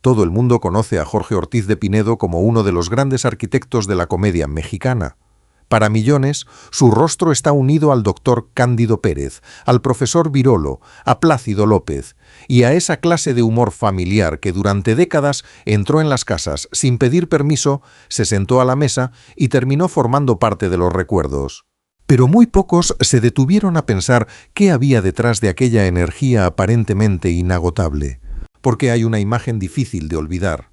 Todo el mundo conoce a Jorge Ortiz de Pinedo como uno de los grandes arquitectos de la comedia mexicana. Para millones, su rostro está unido al doctor Cándido Pérez, al profesor Virolo, a Plácido López y a esa clase de humor familiar que durante décadas entró en las casas sin pedir permiso, se sentó a la mesa y terminó formando parte de los recuerdos. Pero muy pocos se detuvieron a pensar qué había detrás de aquella energía aparentemente inagotable, porque hay una imagen difícil de olvidar.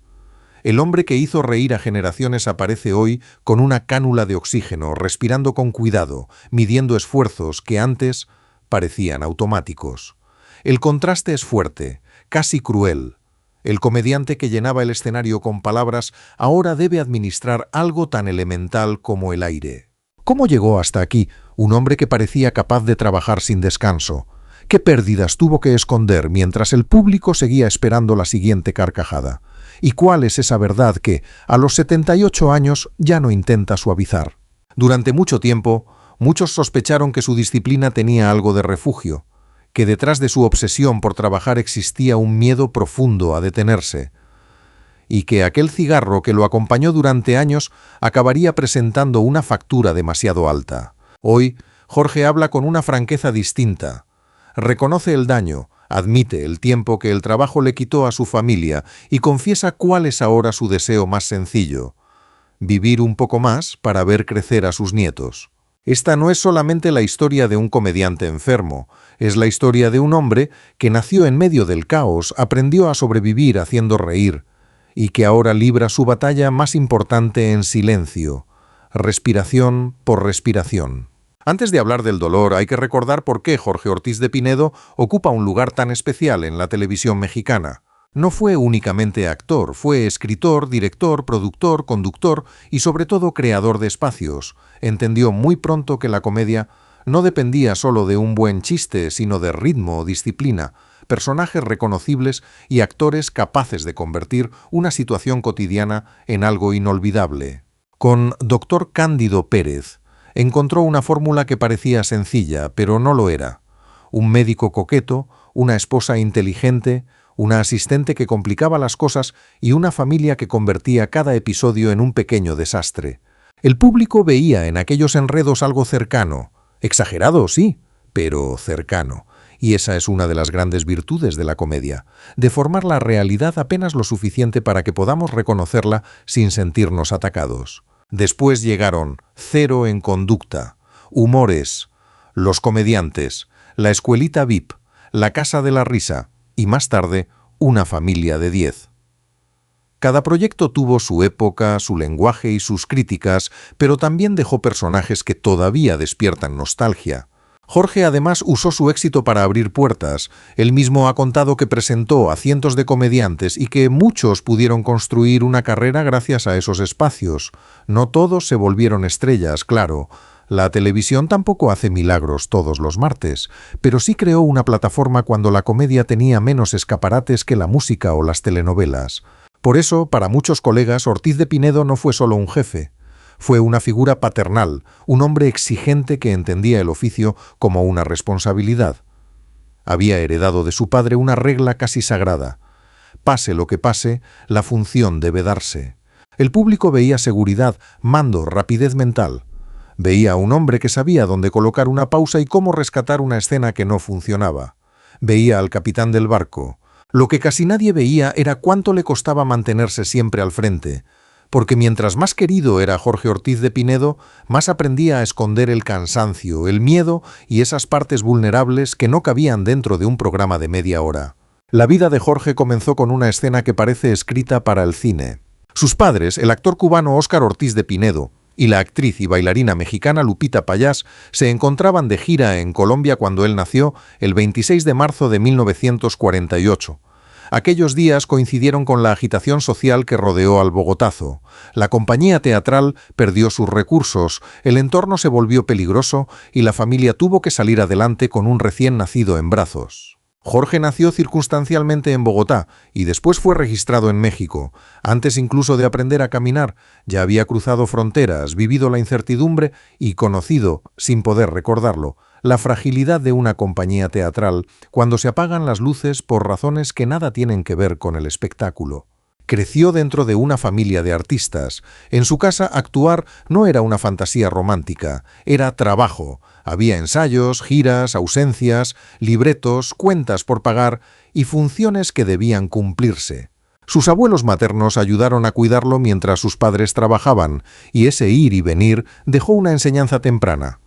El hombre que hizo reír a generaciones aparece hoy con una cánula de oxígeno, respirando con cuidado, midiendo esfuerzos que antes parecían automáticos. El contraste es fuerte, casi cruel. El comediante que llenaba el escenario con palabras ahora debe administrar algo tan elemental como el aire. ¿Cómo llegó hasta aquí un hombre que parecía capaz de trabajar sin descanso? ¿Qué pérdidas tuvo que esconder mientras el público seguía esperando la siguiente carcajada? ¿Y cuál es esa verdad que, a los 78 años, ya no intenta suavizar? Durante mucho tiempo, muchos sospecharon que su disciplina tenía algo de refugio, que detrás de su obsesión por trabajar existía un miedo profundo a detenerse, y que aquel cigarro que lo acompañó durante años acabaría presentando una factura demasiado alta. Hoy, Jorge habla con una franqueza distinta. Reconoce el daño, admite el tiempo que el trabajo le quitó a su familia y confiesa cuál es ahora su deseo más sencillo: vivir un poco más para ver crecer a sus nietos. Esta no es solamente la historia de un comediante enfermo, es la historia de un hombre que nació en medio del caos, aprendió a sobrevivir haciendo reír, y que ahora libra su batalla más importante en silencio, respiración por respiración. Antes de hablar del dolor, hay que recordar por qué Jorge Ortiz de Pinedo ocupa un lugar tan especial en la televisión mexicana. No fue únicamente actor, fue escritor, director, productor, conductor y sobre todo creador de espacios. Entendió muy pronto que la comedia no dependía solo de un buen chiste, sino de ritmo, disciplina, personajes reconocibles y actores capaces de convertir una situación cotidiana en algo inolvidable. Con Dr. Cándido Pérez encontró una fórmula que parecía sencilla, pero no lo era. Un médico coqueto, una esposa inteligente, una asistente que complicaba las cosas y una familia que convertía cada episodio en un pequeño desastre. El público veía en aquellos enredos algo cercano, exagerado, sí, pero cercano. Y esa es una de las grandes virtudes de la comedia, deformar la realidad apenas lo suficiente para que podamos reconocerla sin sentirnos atacados. Después llegaron Cero en Conducta, Humores, Los Comediantes, La Escuelita VIP, La Casa de la Risa y más tarde Una Familia de 10. Cada proyecto tuvo su época, su lenguaje y sus críticas, pero también dejó personajes que todavía despiertan nostalgia. Jorge además usó su éxito para abrir puertas. Él mismo ha contado que presentó a cientos de comediantes y que muchos pudieron construir una carrera gracias a esos espacios. No todos se volvieron estrellas, claro. La televisión tampoco hace milagros todos los martes, pero sí creó una plataforma cuando la comedia tenía menos escaparates que la música o las telenovelas. Por eso, para muchos colegas, Ortiz de Pinedo no fue solo un jefe. Fue una figura paternal, un hombre exigente que entendía el oficio como una responsabilidad. Había heredado de su padre una regla casi sagrada: pase lo que pase, la función debe darse. El público veía seguridad, mando, rapidez mental. Veía a un hombre que sabía dónde colocar una pausa y cómo rescatar una escena que no funcionaba. Veía al capitán del barco. Lo que casi nadie veía era cuánto le costaba mantenerse siempre al frente, porque mientras más querido era Jorge Ortiz de Pinedo, más aprendía a esconder el cansancio, el miedo y esas partes vulnerables que no cabían dentro de un programa de media hora. La vida de Jorge comenzó con una escena que parece escrita para el cine. Sus padres, el actor cubano Óscar Ortiz de Pinedo y la actriz y bailarina mexicana Lupita Payás, se encontraban de gira en Colombia cuando él nació, el 26 de marzo de 1948. Aquellos días coincidieron con la agitación social que rodeó al Bogotazo. La compañía teatral perdió sus recursos, el entorno se volvió peligroso y la familia tuvo que salir adelante con un recién nacido en brazos. Jorge nació circunstancialmente en Bogotá y después fue registrado en México. Antes incluso de aprender a caminar, ya había cruzado fronteras, vivido la incertidumbre y conocido, sin poder recordarlo, la fragilidad de una compañía teatral cuando se apagan las luces por razones que nada tienen que ver con el espectáculo. Creció dentro de una familia de artistas. En su casa actuar no era una fantasía romántica, era trabajo. Había ensayos, giras, ausencias, libretos, cuentas por pagar y funciones que debían cumplirse. Sus abuelos maternos ayudaron a cuidarlo mientras sus padres trabajaban, y ese ir y venir dejó una enseñanza temprana.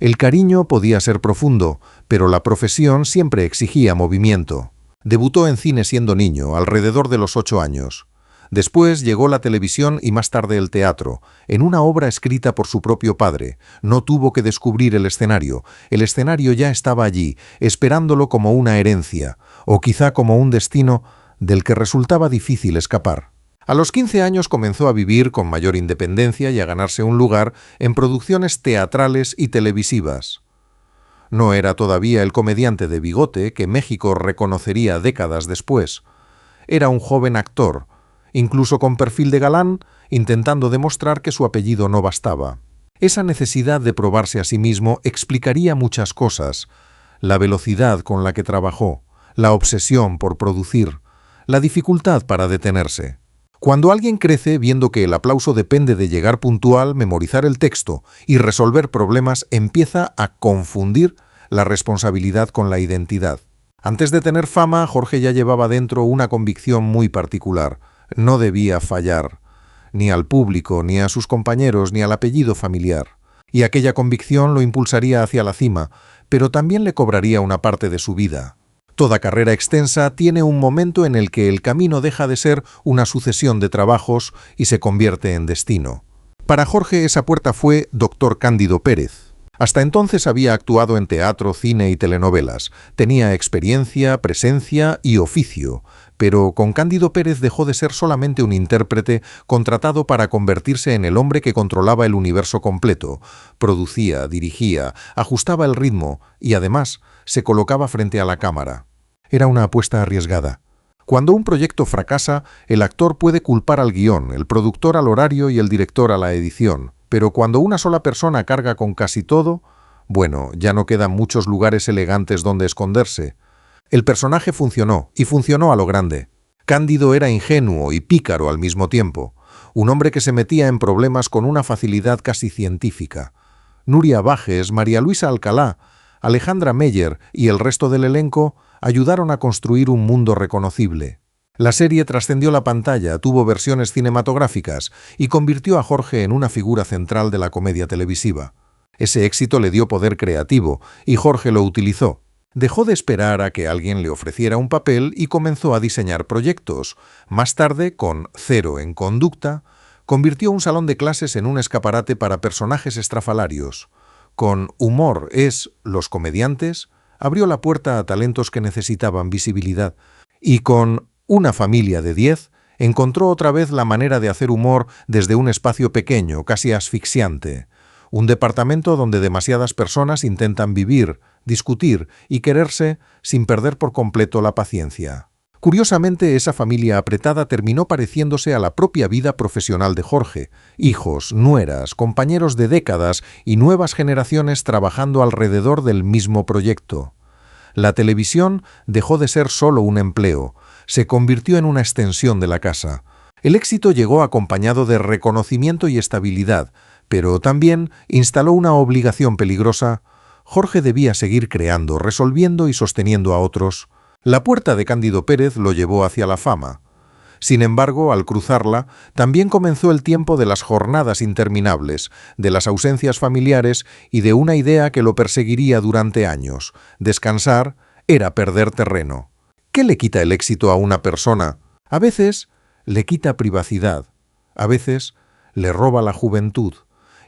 El cariño podía ser profundo, pero la profesión siempre exigía movimiento. Debutó en cine siendo niño, alrededor de los 8 años. Después llegó la televisión y más tarde el teatro, en una obra escrita por su propio padre. No tuvo que descubrir el escenario ya estaba allí, esperándolo como una herencia, o quizá como un destino del que resultaba difícil escapar. A los 15 años comenzó a vivir con mayor independencia y a ganarse un lugar en producciones teatrales y televisivas. No era todavía el comediante de bigote que México reconocería décadas después. Era un joven actor, incluso con perfil de galán, intentando demostrar que su apellido no bastaba. Esa necesidad de probarse a sí mismo explicaría muchas cosas: la velocidad con la que trabajó, la obsesión por producir, la dificultad para detenerse. Cuando alguien crece viendo que el aplauso depende de llegar puntual, memorizar el texto y resolver problemas, empieza a confundir la responsabilidad con la identidad. Antes de tener fama, Jorge ya llevaba dentro una convicción muy particular: no debía fallar, ni al público, ni a sus compañeros, ni al apellido familiar. Y aquella convicción lo impulsaría hacia la cima, pero también le cobraría una parte de su vida. Toda carrera extensa tiene un momento en el que el camino deja de ser una sucesión de trabajos y se convierte en destino. Para Jorge esa puerta fue Dr. Cándido Pérez. Hasta entonces había actuado en teatro, cine y telenovelas. Tenía experiencia, presencia y oficio, pero con Cándido Pérez dejó de ser solamente un intérprete contratado para convertirse en el hombre que controlaba el universo completo. Producía, dirigía, ajustaba el ritmo y además se colocaba frente a la cámara. Era una apuesta arriesgada. Cuando un proyecto fracasa, el actor puede culpar al guión, el productor al horario y el director a la edición. Pero cuando una sola persona carga con casi todo, bueno, ya no quedan muchos lugares elegantes donde esconderse. El personaje funcionó, y funcionó a lo grande. Cándido era ingenuo y pícaro al mismo tiempo. Un hombre que se metía en problemas con una facilidad casi científica. Nuria Bajes, María Luisa Alcalá, Alejandra Meyer y el resto del elenco ayudaron a construir un mundo reconocible. La serie trascendió la pantalla, tuvo versiones cinematográficas y convirtió a Jorge en una figura central de la comedia televisiva. Ese éxito le dio poder creativo y Jorge lo utilizó. Dejó de esperar a que alguien le ofreciera un papel y comenzó a diseñar proyectos. Más tarde, con Cero en Conducta, convirtió un salón de clases en un escaparate para personajes estrafalarios. Con Humor es Los Comediantes, abrió la puerta a talentos que necesitaban visibilidad. Y con Una familia de 10, encontró otra vez la manera de hacer humor desde un espacio pequeño, casi asfixiante. Un departamento donde demasiadas personas intentan vivir, discutir y quererse sin perder por completo la paciencia. Curiosamente, esa familia apretada terminó pareciéndose a la propia vida profesional de Jorge. Hijos, nueras, compañeros de décadas y nuevas generaciones trabajando alrededor del mismo proyecto. La televisión dejó de ser solo un empleo, se convirtió en una extensión de la casa. El éxito llegó acompañado de reconocimiento y estabilidad, pero también instaló una obligación peligrosa. Jorge debía seguir creando, resolviendo y sosteniendo a otros. La puerta de Cándido Pérez lo llevó hacia la fama. Sin embargo, al cruzarla, también comenzó el tiempo de las jornadas interminables, de las ausencias familiares y de una idea que lo perseguiría durante años. Descansar era perder terreno. ¿Qué le quita el éxito a una persona? A veces le quita privacidad, a veces le roba la juventud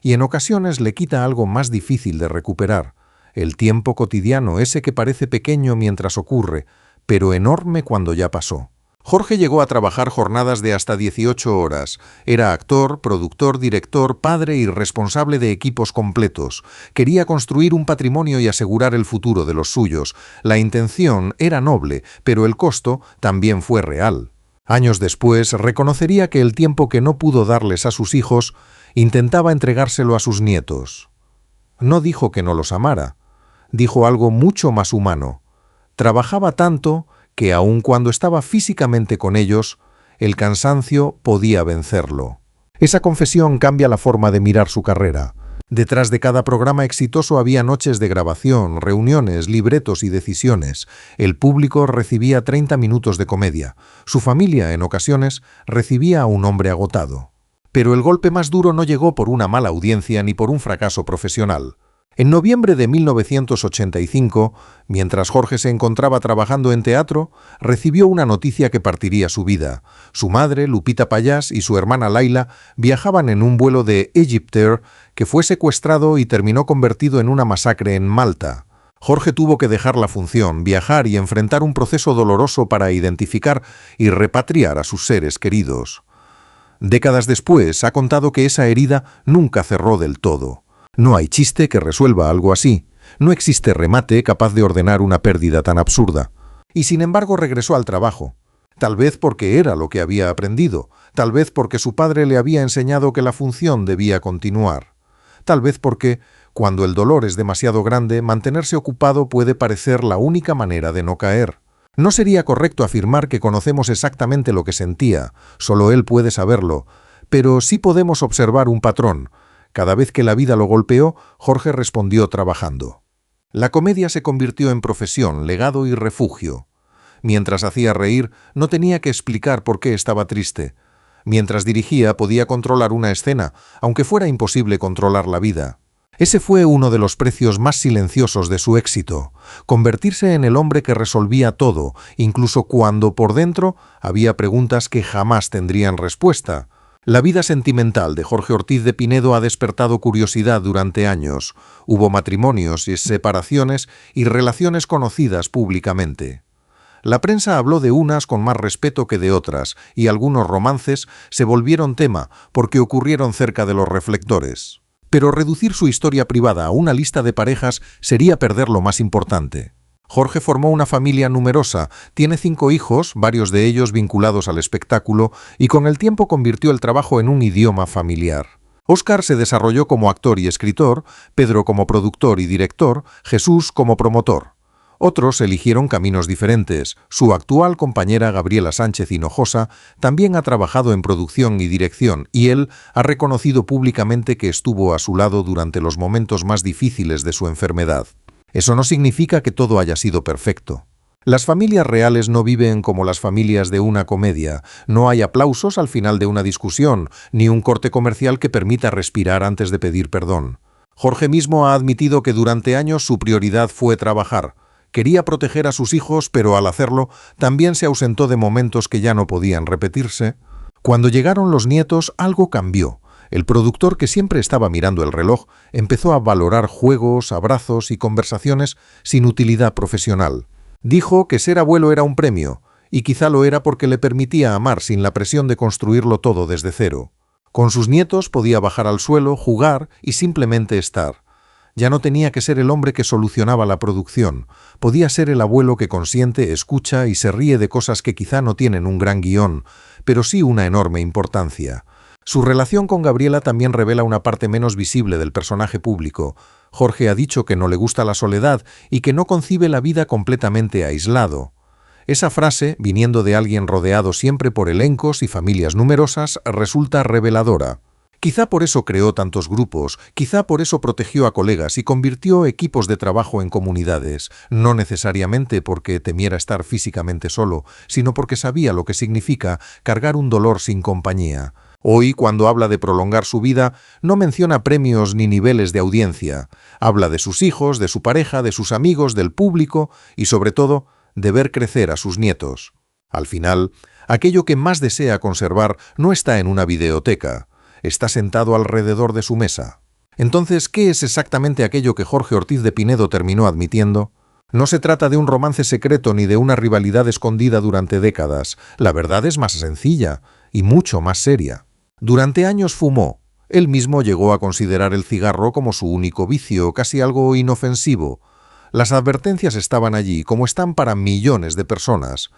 y en ocasiones le quita algo más difícil de recuperar, el tiempo cotidiano, ese que parece pequeño mientras ocurre, pero enorme cuando ya pasó. Jorge llegó a trabajar jornadas de hasta 18 horas. Era actor, productor, director, padre y responsable de equipos completos. Quería construir un patrimonio y asegurar el futuro de los suyos. La intención era noble, pero el costo también fue real. Años después, reconocería que el tiempo que no pudo darles a sus hijos, intentaba entregárselo a sus nietos. No dijo que no los amara. Dijo algo mucho más humano. Trabajaba tanto que aun cuando estaba físicamente con ellos, El cansancio podía vencerlo. Esa confesión cambia la forma de mirar su carrera. Detrás de cada programa exitoso había noches de grabación, reuniones, libretos y decisiones. El público recibía 30 minutos de comedia. Su familia, en ocasiones, recibía a un hombre agotado. Pero el golpe más duro no llegó por una mala audiencia ni por un fracaso profesional. En noviembre de 1985, mientras Jorge se encontraba trabajando en teatro, recibió una noticia que partiría su vida. Su madre, Lupita Payás, y su hermana Laila viajaban en un vuelo de Egyptair que fue secuestrado y terminó convertido en una masacre en Malta. Jorge tuvo que dejar la función, viajar y enfrentar un proceso doloroso para identificar y repatriar a sus seres queridos. Décadas después, ha contado que esa herida nunca cerró del todo. No hay chiste que resuelva algo así. No existe remate capaz de ordenar una pérdida tan absurda. Y sin embargo regresó al trabajo. Tal vez porque era lo que había aprendido. Tal vez porque su padre le había enseñado que la función debía continuar. Tal vez porque, cuando el dolor es demasiado grande, mantenerse ocupado puede parecer la única manera de no caer. No sería correcto afirmar que conocemos exactamente lo que sentía. Solo él puede saberlo. Pero sí podemos observar un patrón. Cada vez que la vida lo golpeó, Jorge respondió trabajando. La comedia se convirtió en profesión, legado y refugio. Mientras hacía reír, no tenía que explicar por qué estaba triste. Mientras dirigía, podía controlar una escena, aunque fuera imposible controlar la vida. Ese fue uno de los precios más silenciosos de su éxito, convertirse en el hombre que resolvía todo, incluso cuando por dentro había preguntas que jamás tendrían respuesta. La vida sentimental de Jorge Ortiz de Pinedo ha despertado curiosidad durante años. Hubo matrimonios y separaciones y relaciones conocidas públicamente. La prensa habló de unas con más respeto que de otras, y algunos romances se volvieron tema porque ocurrieron cerca de los reflectores. Pero reducir su historia privada a una lista de parejas sería perder lo más importante. Jorge formó una familia numerosa, tiene 5 hijos, varios de ellos vinculados al espectáculo, y con el tiempo convirtió el trabajo en un idioma familiar. Óscar se desarrolló como actor y escritor, Pedro como productor y director, Jesús como promotor. Otros eligieron caminos diferentes. Su actual compañera Gabriela Sánchez Hinojosa también ha trabajado en producción y dirección, y él ha reconocido públicamente que estuvo a su lado durante los momentos más difíciles de su enfermedad. Eso no significa que todo haya sido perfecto. Las familias reales no viven como las familias de una comedia. No hay aplausos al final de una discusión, ni un corte comercial que permita respirar antes de pedir perdón. Jorge mismo ha admitido que durante años su prioridad fue trabajar. Quería proteger a sus hijos, pero al hacerlo también se ausentó de momentos que ya no podían repetirse. Cuando llegaron los nietos, algo cambió. El productor, que siempre estaba mirando el reloj, empezó a valorar juegos, abrazos y conversaciones sin utilidad profesional. Dijo que ser abuelo era un premio, y quizá lo era porque le permitía amar sin la presión de construirlo todo desde cero. Con sus nietos podía bajar al suelo, jugar y simplemente estar. Ya no tenía que ser el hombre que solucionaba la producción. Podía ser el abuelo que consiente, escucha y se ríe de cosas que quizá no tienen un gran guión, pero sí una enorme importancia. Su relación con Gabriela también revela una parte menos visible del personaje público. Jorge ha dicho que no le gusta la soledad y que no concibe la vida completamente aislado. Esa frase, viniendo de alguien rodeado siempre por elencos y familias numerosas, resulta reveladora. Quizá por eso creó tantos grupos, quizá por eso protegió a colegas y convirtió equipos de trabajo en comunidades, no necesariamente porque temiera estar físicamente solo, sino porque sabía lo que significa cargar un dolor sin compañía. Hoy, cuando habla de prolongar su vida, no menciona premios ni niveles de audiencia. Habla de sus hijos, de su pareja, de sus amigos, del público y, sobre todo, de ver crecer a sus nietos. Al final, aquello que más desea conservar no está en una videoteca. Está sentado alrededor de su mesa. Entonces, ¿qué es exactamente aquello que Jorge Ortiz de Pinedo terminó admitiendo? No se trata de un romance secreto ni de una rivalidad escondida durante décadas. La verdad es más sencilla y mucho más seria. Durante años fumó. Él mismo llegó a considerar el cigarro como su único vicio, casi algo inofensivo. Las advertencias estaban allí, como están para millones de personas.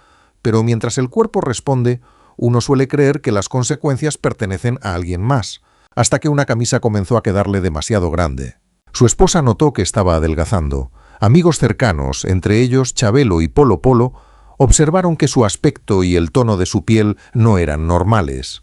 Pero mientras el cuerpo responde, uno suele creer que las consecuencias pertenecen a alguien más, hasta que una camisa comenzó a quedarle demasiado grande. Su esposa notó que estaba adelgazando. Amigos cercanos, entre ellos Chabelo y Polo Polo, Observaron que su aspecto y el tono de su piel no eran normales.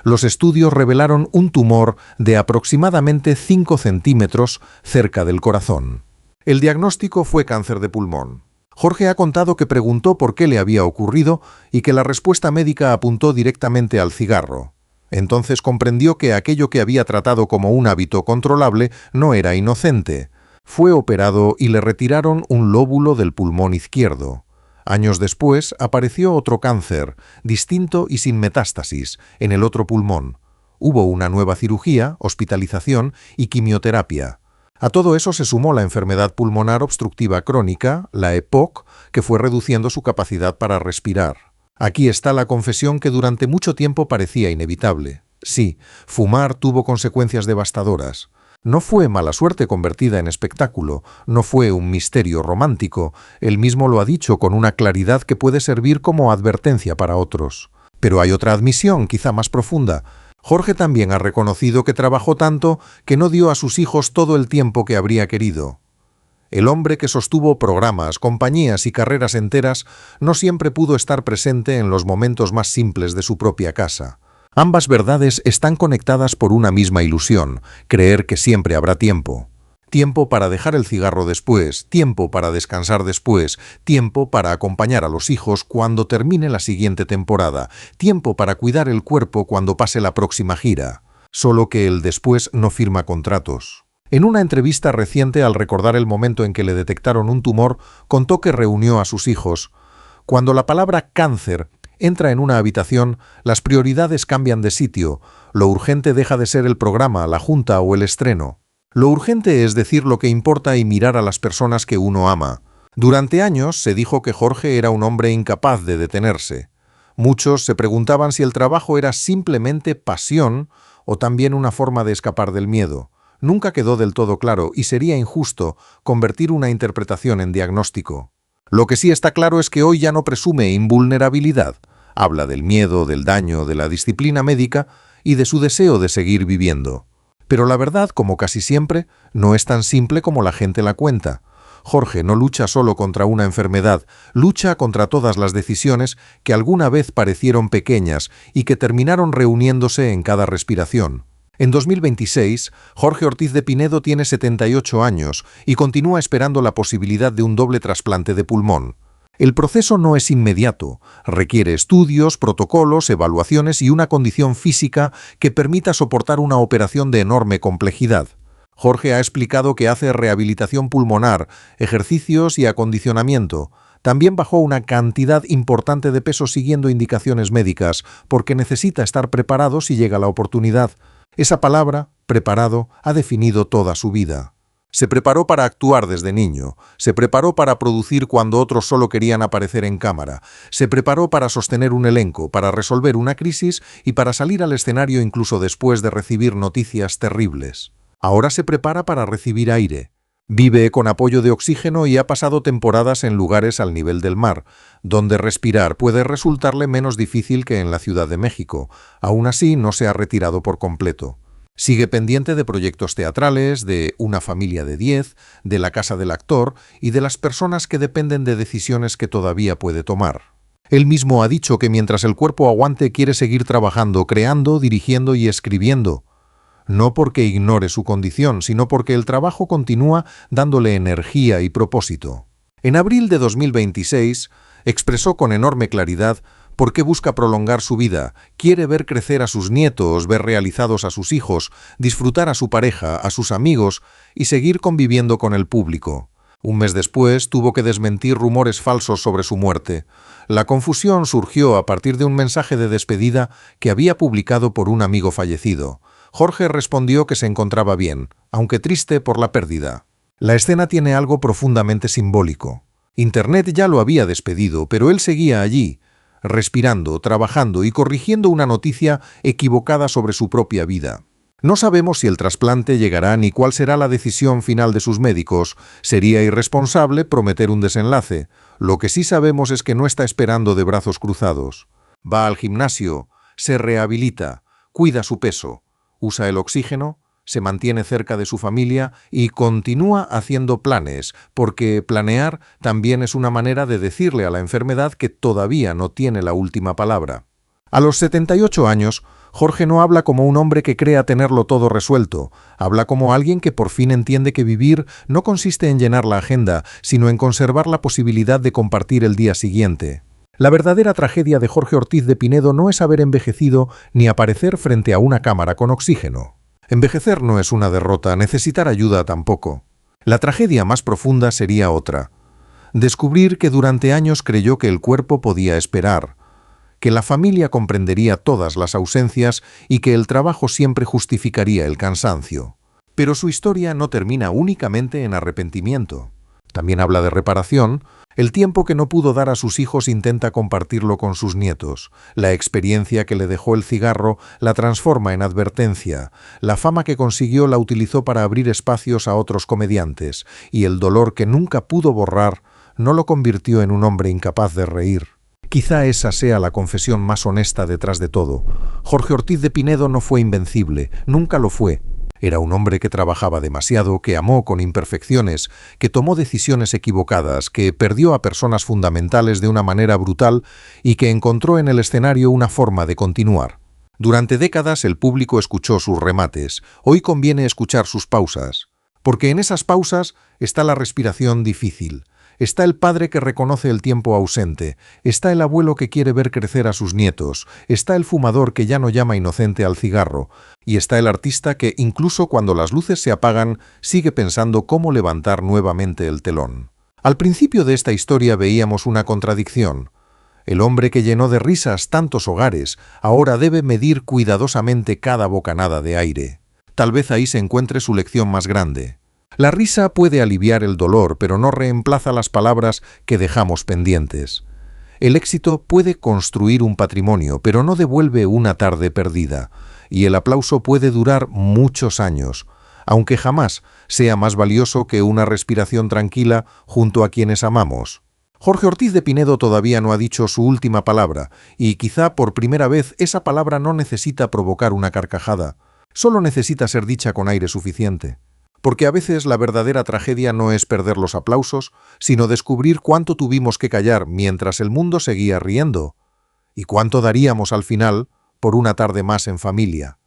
Los estudios revelaron un tumor de aproximadamente 5 centímetros cerca del corazón. El diagnóstico fue cáncer de pulmón. Jorge ha contado que preguntó por qué le había ocurrido y que la respuesta médica apuntó directamente al cigarro. Entonces comprendió que aquello que había tratado como un hábito controlable no era inocente. Fue operado y le retiraron un lóbulo del pulmón izquierdo. Años después apareció otro cáncer, distinto y sin metástasis, en el otro pulmón. Hubo una nueva cirugía, hospitalización y quimioterapia. A todo eso se sumó la enfermedad pulmonar obstructiva crónica, la EPOC, que fue reduciendo su capacidad para respirar. Aquí está la confesión que durante mucho tiempo parecía inevitable. Sí, fumar tuvo consecuencias devastadoras. No fue mala suerte convertida en espectáculo, no fue un misterio romántico. Él mismo lo ha dicho con una claridad que puede servir como advertencia para otros. Pero hay otra admisión, quizá más profunda. Jorge también ha reconocido que trabajó tanto que no dio a sus hijos todo el tiempo que habría querido. El hombre que sostuvo programas, compañías y carreras enteras no siempre pudo estar presente en los momentos más simples de su propia casa. Ambas verdades están conectadas por una misma ilusión, creer que siempre habrá tiempo. Tiempo para dejar el cigarro después, tiempo para descansar después, tiempo para acompañar a los hijos cuando termine la siguiente temporada, tiempo para cuidar el cuerpo cuando pase la próxima gira. Solo que el después no firma contratos. En una entrevista reciente, al recordar el momento en que le detectaron un tumor, contó que reunió a sus hijos. Cuando la palabra cáncer entra en una habitación, las prioridades cambian de sitio. Lo urgente deja de ser el programa, la junta o el estreno. Lo urgente es decir lo que importa y mirar a las personas que uno ama. Durante años se dijo que Jorge era un hombre incapaz de detenerse. Muchos se preguntaban si el trabajo era simplemente pasión o también una forma de escapar del miedo. Nunca quedó del todo claro y sería injusto convertir una interpretación en diagnóstico. Lo que sí está claro es que hoy ya no presume invulnerabilidad. Habla del miedo, del daño, de la disciplina médica y de su deseo de seguir viviendo. Pero la verdad, como casi siempre, no es tan simple como la gente la cuenta. Jorge no lucha solo contra una enfermedad, lucha contra todas las decisiones que alguna vez parecieron pequeñas y que terminaron reuniéndose en cada respiración. En 2026, Jorge Ortiz de Pinedo tiene 78 años y continúa esperando la posibilidad de un doble trasplante de pulmón. El proceso no es inmediato, requiere estudios, protocolos, evaluaciones y una condición física que permita soportar una operación de enorme complejidad. Jorge ha explicado que hace rehabilitación pulmonar, ejercicios y acondicionamiento. También bajó una cantidad importante de peso siguiendo indicaciones médicas, porque necesita estar preparado si llega la oportunidad. Esa palabra, preparado, ha definido toda su vida. Se preparó para actuar desde niño, se preparó para producir cuando otros solo querían aparecer en cámara, se preparó para sostener un elenco, para resolver una crisis y para salir al escenario incluso después de recibir noticias terribles. Ahora se prepara para recibir aire. Vive con apoyo de oxígeno y ha pasado temporadas en lugares al nivel del mar, donde respirar puede resultarle menos difícil que en la Ciudad de México. Aún así, no se ha retirado por completo. Sigue pendiente de proyectos teatrales, de Una familia de 10, de La casa del actor y de las personas que dependen de decisiones que todavía puede tomar. Él mismo ha dicho que mientras el cuerpo aguante quiere seguir trabajando, creando, dirigiendo y escribiendo. No porque ignore su condición, sino porque el trabajo continúa dándole energía y propósito. En abril de 2026 expresó con enorme claridad por qué busca prolongar su vida, quiere ver crecer a sus nietos, ver realizados a sus hijos, disfrutar a su pareja, a sus amigos y seguir conviviendo con el público. Un mes después tuvo que desmentir rumores falsos sobre su muerte. La confusión surgió a partir de un mensaje de despedida que había publicado por un amigo fallecido. Jorge respondió que se encontraba bien, aunque triste por la pérdida. La escena tiene algo profundamente simbólico. Internet ya lo había despedido, pero él seguía allí, respirando, trabajando y corrigiendo una noticia equivocada sobre su propia vida. No sabemos si el trasplante llegará ni cuál será la decisión final de sus médicos. Sería irresponsable prometer un desenlace. Lo que sí sabemos es que no está esperando de brazos cruzados. Va al gimnasio, se rehabilita, cuida su peso, usa el oxígeno se mantiene cerca de su familia y continúa haciendo planes, porque planear también es una manera de decirle a la enfermedad que todavía no tiene la última palabra. A los 78 años, Jorge no habla como un hombre que crea tenerlo todo resuelto, habla como alguien que por fin entiende que vivir no consiste en llenar la agenda, sino en conservar la posibilidad de compartir el día siguiente. La verdadera tragedia de Jorge Ortiz de Pinedo no es haber envejecido ni aparecer frente a una cámara con oxígeno. Envejecer no es una derrota, necesitar ayuda tampoco. La tragedia más profunda sería otra: descubrir que durante años creyó que el cuerpo podía esperar, que la familia comprendería todas las ausencias y que el trabajo siempre justificaría el cansancio. Pero su historia no termina únicamente en arrepentimiento. También habla de reparación. El tiempo que no pudo dar a sus hijos intenta compartirlo con sus nietos. La experiencia que le dejó el cigarro la transforma en advertencia. La fama que consiguió la utilizó para abrir espacios a otros comediantes. Y el dolor que nunca pudo borrar no lo convirtió en un hombre incapaz de reír. Quizá esa sea la confesión más honesta detrás de todo. Jorge Ortiz de Pinedo no fue invencible, nunca lo fue. Era un hombre que trabajaba demasiado, que amó con imperfecciones, que tomó decisiones equivocadas, que perdió a personas fundamentales de una manera brutal y que encontró en el escenario una forma de continuar. Durante décadas el público escuchó sus remates. Hoy conviene escuchar sus pausas, porque en esas pausas está la respiración difícil. Está el padre que reconoce el tiempo ausente, está el abuelo que quiere ver crecer a sus nietos, está el fumador que ya no llama inocente al cigarro, y está el artista que, incluso cuando las luces se apagan, sigue pensando cómo levantar nuevamente el telón. Al principio de esta historia veíamos una contradicción. El hombre que llenó de risas tantos hogares ahora debe medir cuidadosamente cada bocanada de aire. Tal vez ahí se encuentre su lección más grande. La risa puede aliviar el dolor, pero no reemplaza las palabras que dejamos pendientes. El éxito puede construir un patrimonio, pero no devuelve una tarde perdida. Y el aplauso puede durar muchos años, aunque jamás sea más valioso que una respiración tranquila junto a quienes amamos. Jorge Ortiz de Pinedo todavía no ha dicho su última palabra, y quizá por primera vez esa palabra no necesita provocar una carcajada, solo necesita ser dicha con aire suficiente. Porque a veces la verdadera tragedia no es perder los aplausos, sino descubrir cuánto tuvimos que callar mientras el mundo seguía riendo, y cuánto daríamos al final por una tarde más en familia.